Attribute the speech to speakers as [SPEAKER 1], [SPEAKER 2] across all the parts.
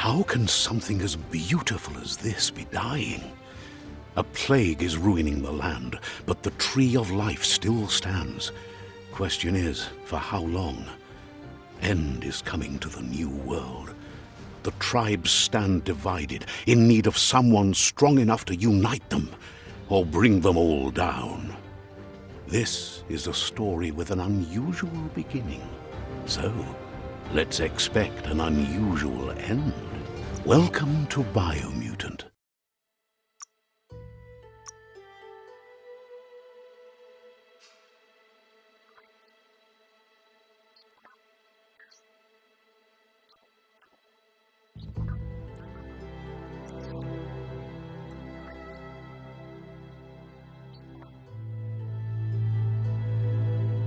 [SPEAKER 1] How can something as beautiful as this be dying? A plague is ruining the land, but the tree of life still stands. Question is, for how long? End is coming to the new world. The tribes stand divided, in need of someone strong enough to unite them, or bring them all down. This is a story with an unusual beginning. So, let's expect an unusual end. Welcome to Biomutant.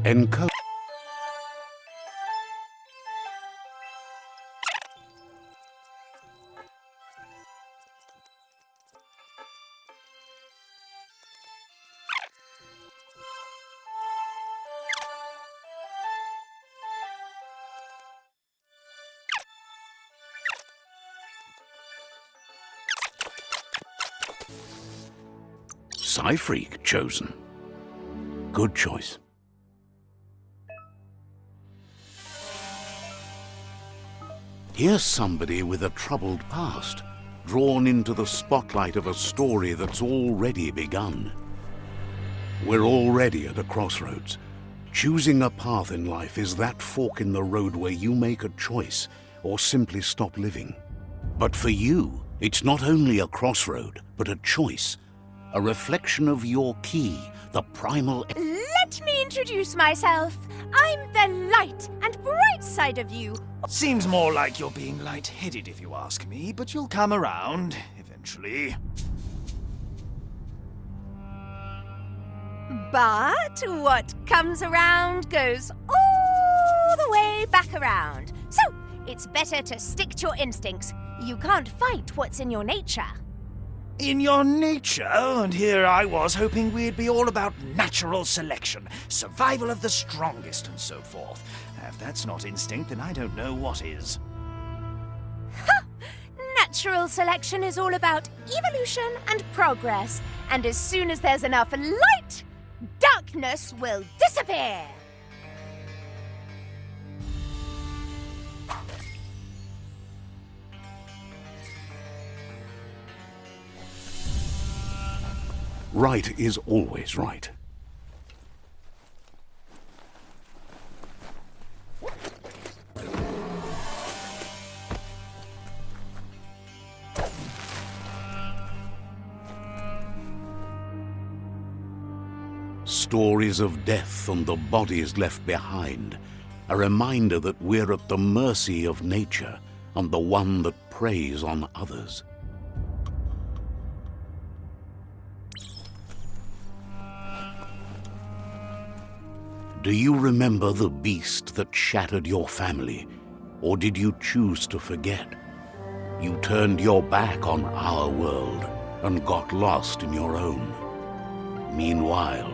[SPEAKER 1] Encode. Psy-Freak chosen. Good choice. Here's somebody with a troubled past, drawn into the spotlight of a story that's already begun. We're already at a crossroads. Choosing a path in life is that fork in the road where you make a choice or simply stop living. But for you, it's not only a crossroad, but a choice. A reflection of your key, the primal...
[SPEAKER 2] Let me introduce myself. I'm the light and bright side of you.
[SPEAKER 3] Seems more like you're being light-headed if you ask me, but you'll come around, eventually.
[SPEAKER 2] But what comes around goes all the way back around. So, it's better to stick to your instincts. You can't fight what's in your nature.
[SPEAKER 3] In your nature, and here I was hoping we'd be all about natural selection, survival of the strongest, and so forth. If that's not instinct, then I don't know what is.
[SPEAKER 2] Ha! Natural selection is all about evolution and progress, and as soon as there's enough light, darkness will disappear.
[SPEAKER 1] Right is always right. Stories of death and the bodies left behind. A reminder that we're at the mercy of nature and the one that preys on others. Do you remember the beast that shattered your family? Or did you choose to forget? You turned your back on our world and got lost in your own. Meanwhile,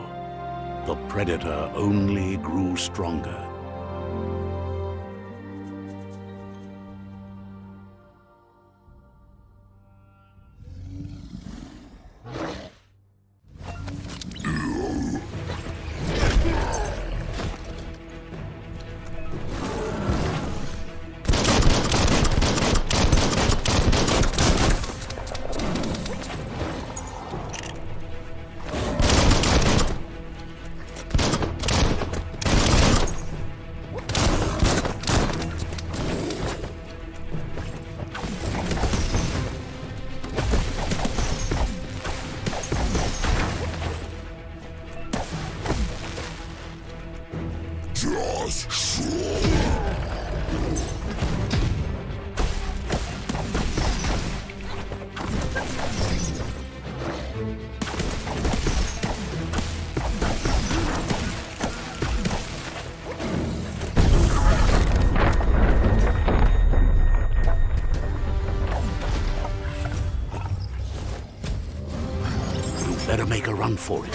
[SPEAKER 1] the predator only grew stronger. Better make a run for it.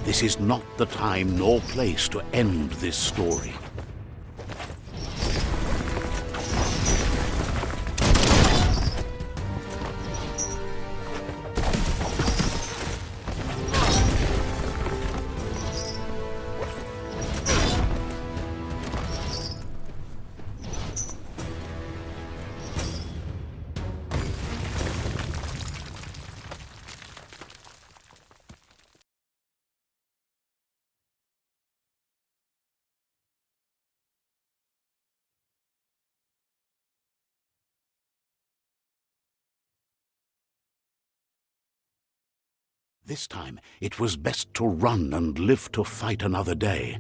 [SPEAKER 1] This is not the time nor place to end this story. This time, it was best to run and live to fight another day.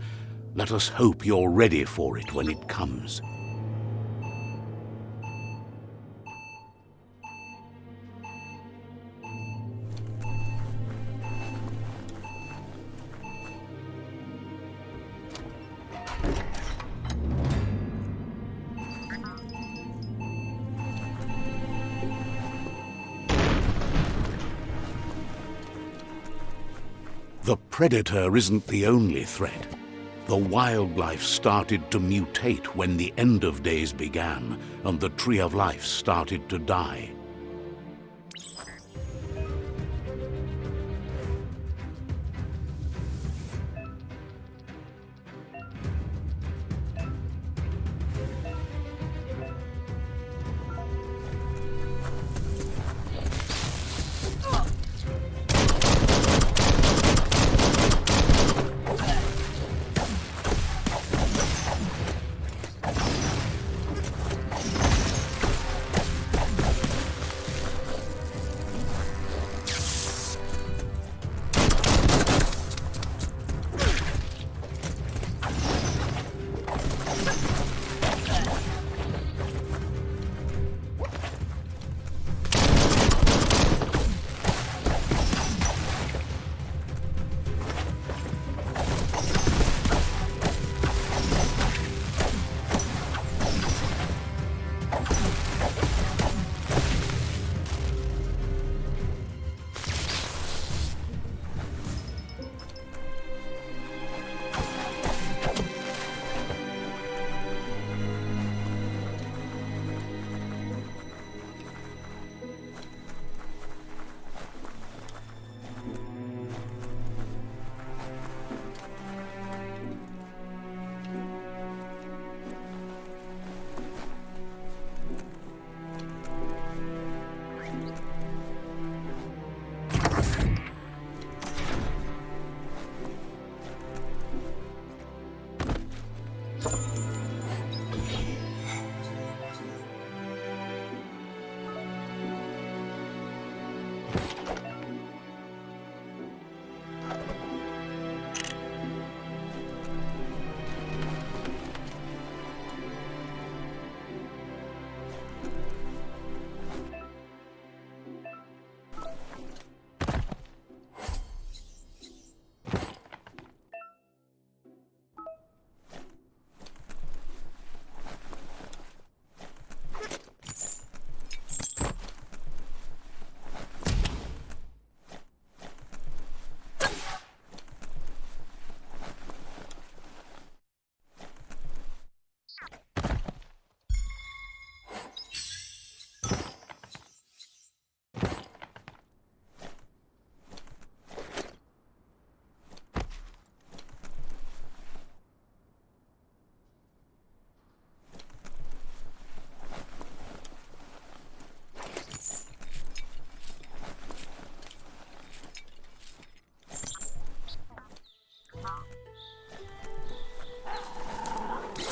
[SPEAKER 1] Let us hope you're ready for it when it comes. The predator isn't the only threat. The wildlife started to mutate when the end of days began, and the Tree of Life started to die.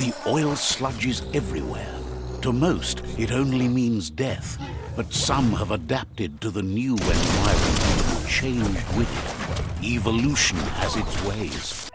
[SPEAKER 1] The oil sludge is everywhere. To most, it only means death, but some have adapted to the new environment and changed with it. Evolution has its ways.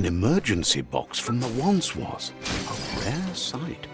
[SPEAKER 1] emergency box from the once was. A rare sight.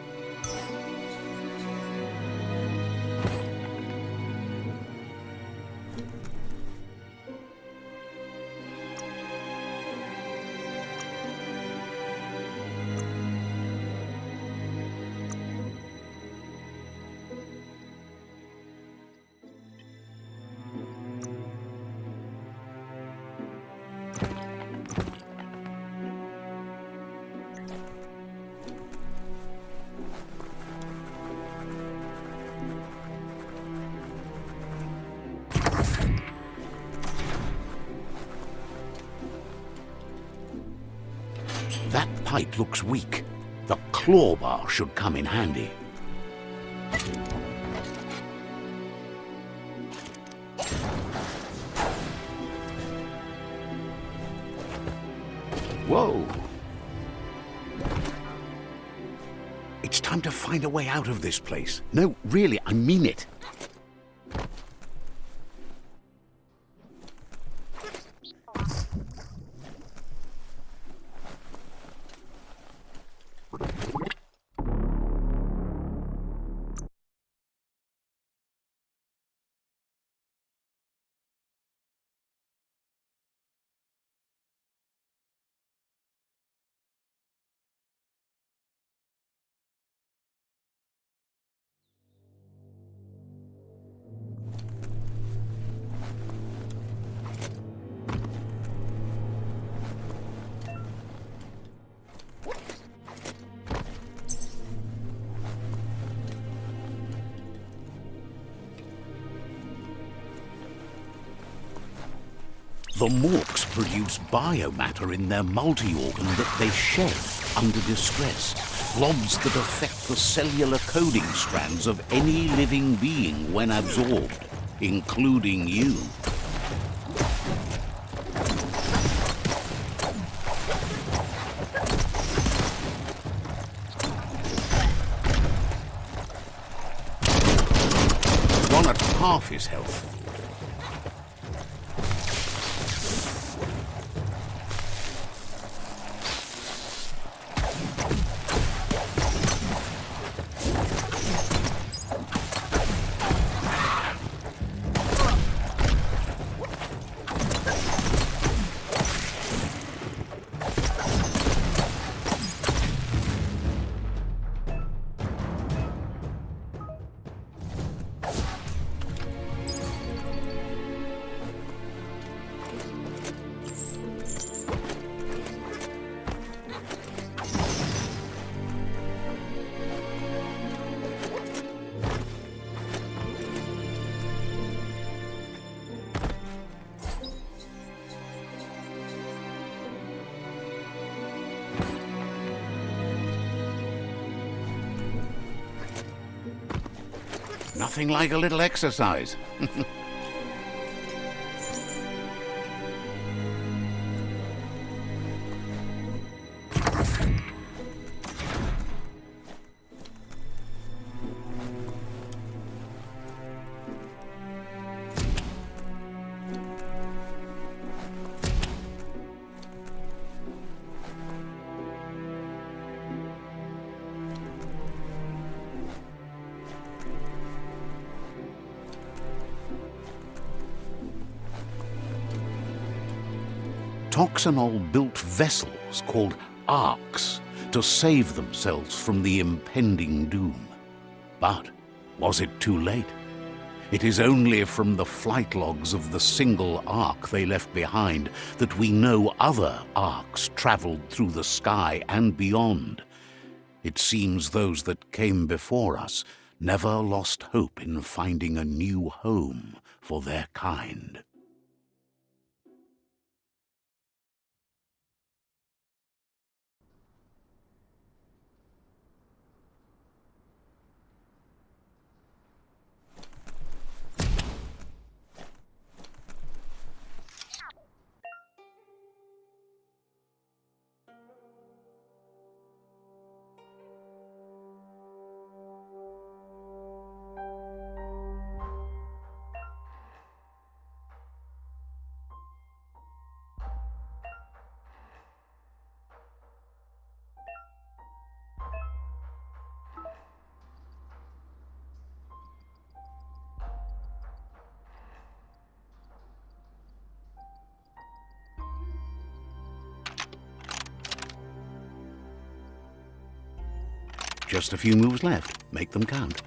[SPEAKER 1] That pipe looks weak. The claw bar should come in handy. Whoa! It's time to find a way out of this place. No, really, I mean it. The Morks produce biomatter in their multi-organ that they shed under distress. Blobs that affect the cellular coding strands of any living being when absorbed, including you. One at half his health. Nothing like a little exercise. Toxanol built vessels called arks to save themselves from the impending doom. But was it too late? It is only from the flight logs of the single ark they left behind that we know other arks traveled through the sky and beyond. It seems those that came before us never lost hope in finding a new home for their kind. Just a few moves left. Make them count.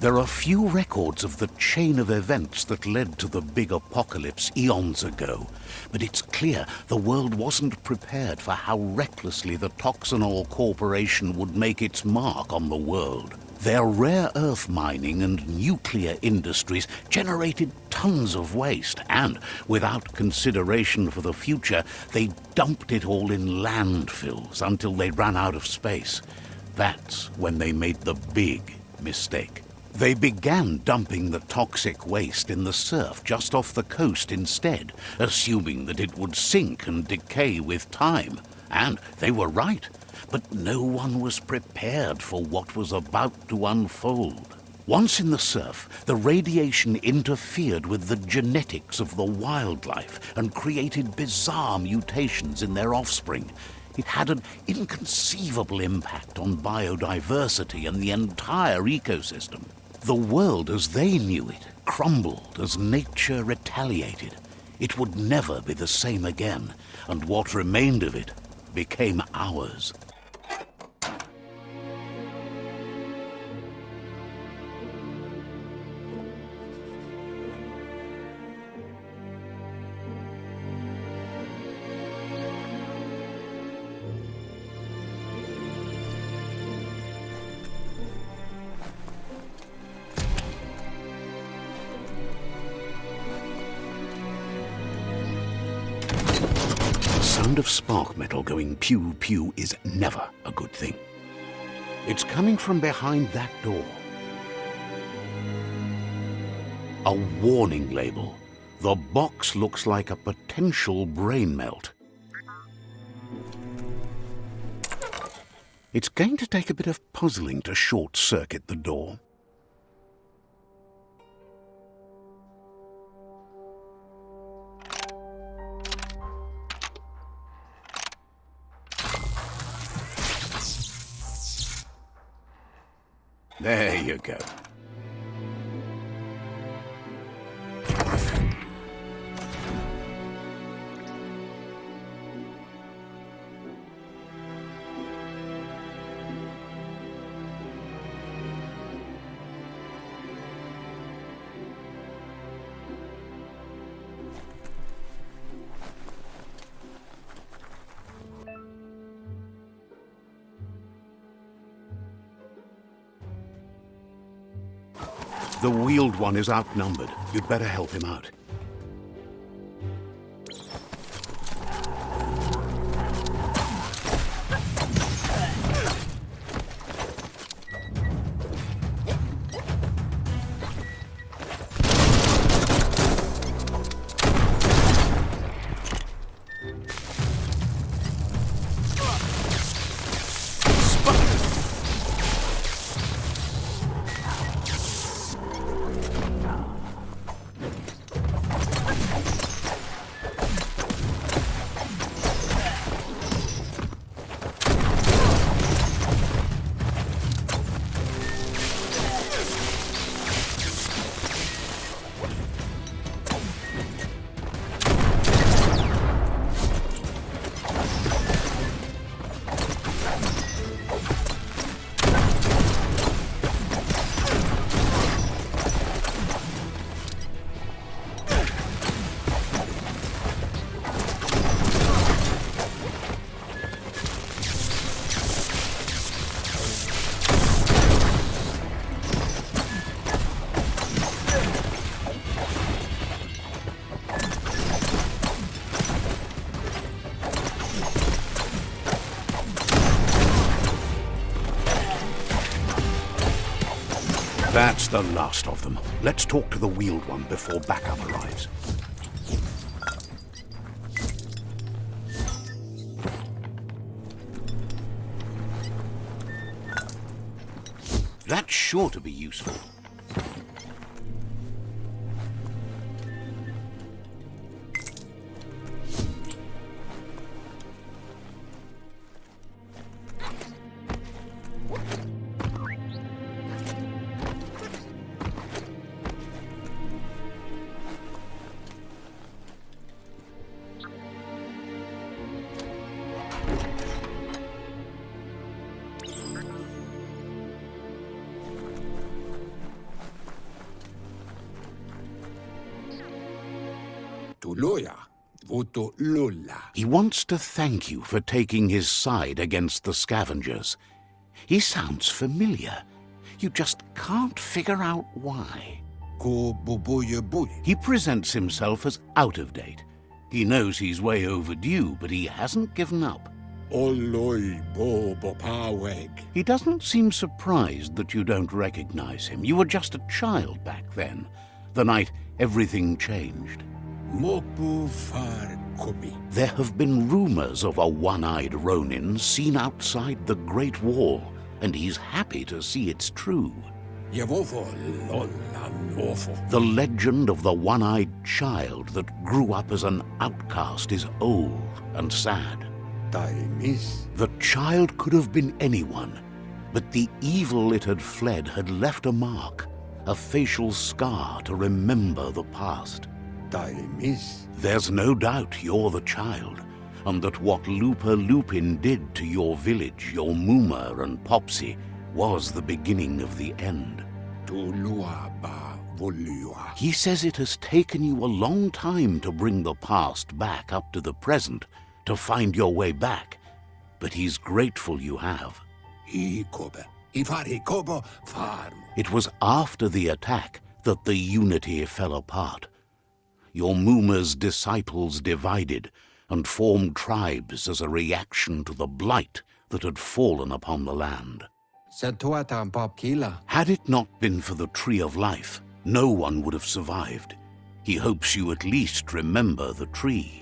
[SPEAKER 1] There are few records of the chain of events that led to the big apocalypse eons ago, but it's clear the world wasn't prepared for how recklessly the Toxanol Corporation would make its mark on the world. Their rare earth mining and nuclear industries generated tons of waste, and, without consideration for the future, they dumped it all in landfills until they ran out of space. That's when they made the big mistake. They began dumping the toxic waste in the surf just off the coast instead, assuming that it would sink and decay with time. And they were right, but no one was prepared for what was about to unfold. Once in the surf, the radiation interfered with the genetics of the wildlife and created bizarre mutations in their offspring. It had an inconceivable impact on biodiversity and the entire ecosystem. The world as they knew it crumbled as nature retaliated. It would never be the same again, and what remained of it became ours. The sound of spark metal going pew-pew is never a good thing. It's coming from behind that door. A warning label. The box looks like a potential brain melt. It's going to take a bit of puzzling to short-circuit the door. There you go. The wheeled one is outnumbered. You'd better help him out. That's the last of them. Let's talk to the wheeled one before backup arrives. That's sure to be useful.
[SPEAKER 4] Loya, voto Lola.
[SPEAKER 1] He wants to thank you for taking his side against the scavengers. He sounds familiar. You just can't figure out why.
[SPEAKER 4] Ko boboye boy.
[SPEAKER 1] He presents himself as out of date. He knows he's way overdue, but he hasn't given up.
[SPEAKER 4] Oloi bo bopaweg.
[SPEAKER 1] He doesn't seem surprised that you don't recognize him. You were just a child back then, the night everything changed.
[SPEAKER 4] Mopu far kobi.
[SPEAKER 1] There have been rumors of a one-eyed Ronin seen outside the Great Wall, and he's happy to see it's true.
[SPEAKER 4] Yavovo lola nofo.
[SPEAKER 1] The legend of the one-eyed child that grew up as an outcast is old and sad.
[SPEAKER 4] Taimis.
[SPEAKER 1] The child could have been anyone, but the evil it had fled had left a mark, a facial scar to remember the past.
[SPEAKER 4] Taimis.
[SPEAKER 1] There's no doubt you're the child, and that what Lupa Lupin did to your village, your Muma and Popsy, was the beginning of the end.
[SPEAKER 4] Tulua ba volua.
[SPEAKER 1] He says it has taken you a long time to bring the past back up to the present, to find your way back, but he's grateful you have.
[SPEAKER 4] Ikobe. Ifari kobo farm.
[SPEAKER 1] It was after the attack that the unity fell apart. Your Muma's disciples divided and formed tribes as a reaction to the blight that had fallen upon the land.
[SPEAKER 4] Satuatan pop kila.
[SPEAKER 1] Had it not been for the Tree of Life, no one would have survived. He hopes you at least remember the tree.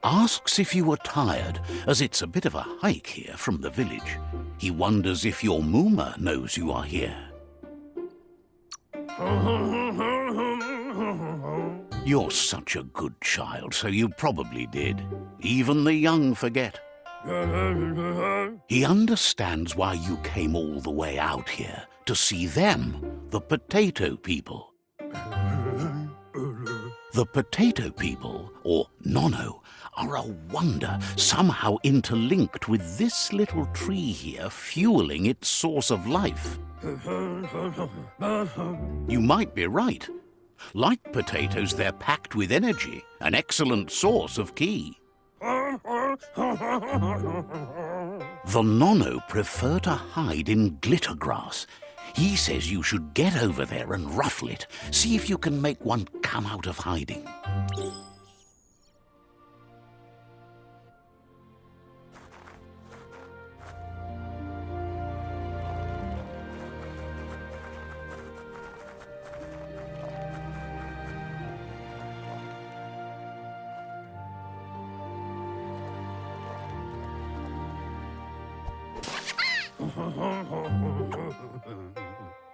[SPEAKER 1] Asks if you were tired, as it's a bit of a hike here from the village. He wonders if your Muma knows you are here. You're such a good child, so you probably did. Even the young forget. He understands why you came all the way out here, to see them, the potato people. The potato people, or Nono, are a wonder, somehow interlinked with this little tree here, fueling its source of life. You might be right. Like potatoes, they're packed with energy, an excellent source of ki. The Nono prefer to hide in glitter grass. He says you should get over there and ruffle it. See if you can make one come out of hiding.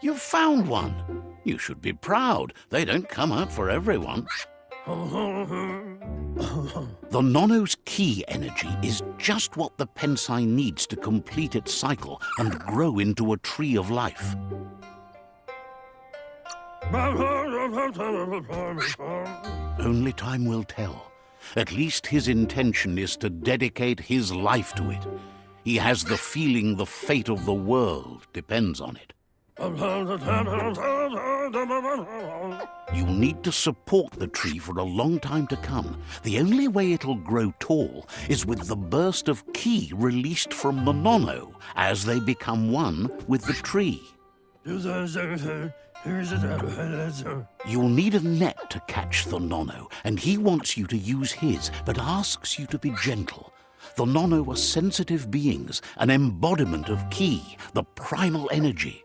[SPEAKER 1] You've found one. You should be proud. They don't come out for everyone. The Nono's ki energy is just what the Pensai needs to complete its cycle and grow into a tree of life. Only time will tell. At least his intention is to dedicate his life to it. He has the feeling the fate of the world depends on it. You need to support the tree for a long time to come. The only way it'll grow tall is with the burst of ki released from the Nono as they become one with the tree. You'll need a net to catch the Nono, and he wants you to use his, but asks you to be gentle. The Nono are sensitive beings, an embodiment of ki, the primal energy.